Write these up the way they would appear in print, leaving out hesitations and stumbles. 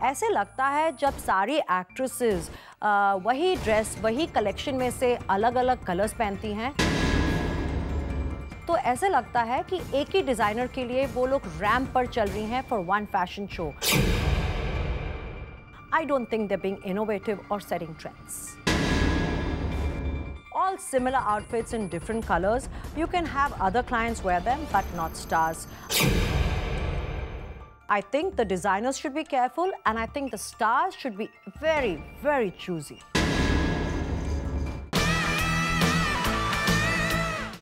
ऐसे लगता है जब सारी एक्ट्रेसेस वही ड्रेस वही कलेक्शन में से अलग अलग कलर्स पहनती हैं, तो ऐसे लगता है कि एक ही डिजाइनर के लिए वो लोग रैंप पर चल रही हैं for one fashion show. I don't think they're being innovative or setting trends. All similar outfits in different colors. You can have other clients wear them, but not stars. I think the designers should be careful, and I think the stars should be very, very choosy.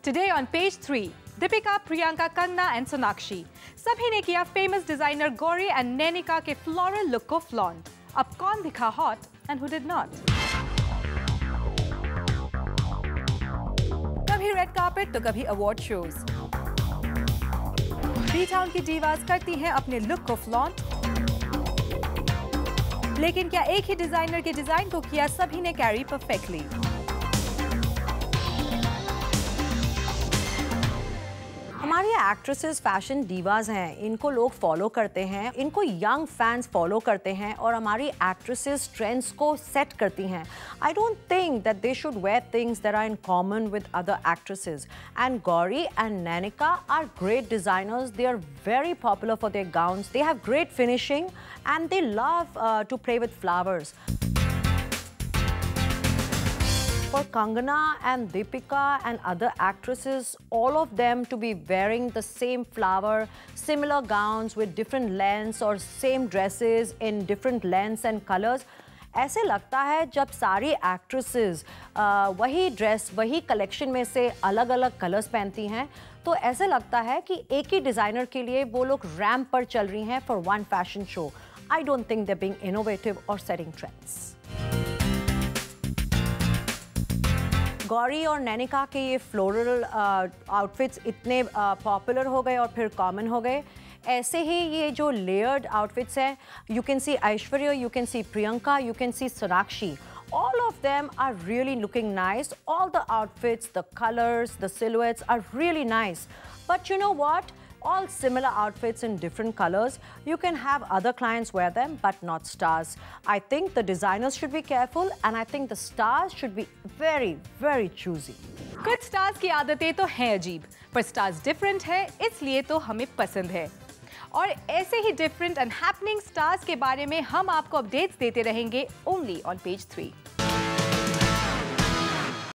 Today on page 3, Deepika, Priyanka, Kanna and Sonakshi. सभी ने किया famous designer Gauri and Nainika के floral look को flaunt. अब कौन दिखा hot and who did not? कभी red carpet तो कभी award shows. B-Town की divas करती हैं अपने look को flaunt. लेकिन क्या एक ही डिजाइनर के डिजाइन को किया सभी ने कैरी परफेक्टली? हमारी एक्ट्रेसेस फैशन डीवाज हैं, इनको लोग फॉलो करते हैं, इनको यंग फैंस फॉलो करते हैं और हमारी एक्ट्रेसेस ट्रेंड्स को सेट करती हैं। I don't think that they should wear things that are in common with other actresses. And Gauri and Nainika are great designers. They are very popular for their gowns, they have great finishing and they love to play with flowers. For Kangana and Deepika and other actresses, all of them to be wearing the same flower, similar gowns with different lengths or same dresses in different lengths and colors, ऐसे लगता है जब सारी actresses वही dress वही collection में से अलग अलग कलर्स पहनती हैं, तो ऐसे लगता है कि एक ही डिज़ाइनर के लिए वो लोग रैंप पर चल रही हैं for one fashion show. I don't think they being innovative और सेटिंग ट्रेंड्स. गौरी और नैनिका के ये फ्लोरल आउटफिट्स इतने पॉपुलर हो गए और फिर कॉमन हो गए. ऐसे ही ये जो लेयर्ड आउटफिट्स हैं, you can see Aishwarya, you can see Priyanka, you can see Sonakshi. All of them are really looking nice. All the outfits, the colors, the silhouettes are really nice. But you know what? All similar outfits in different colors. You can have other clients wear them, but not stars. I think the designers should be careful, and I think the stars should be very, very choosy. कुछ stars की आदतें तो हैं अजीब, पर stars different है, इसलिए तो हमें पसंद है. और ऐसे ही डिफरेंट एंड हैपनिंग स्टार्स के बारे में हम आपको अपडेट्स देते रहेंगे ओनली ऑन पेज 3.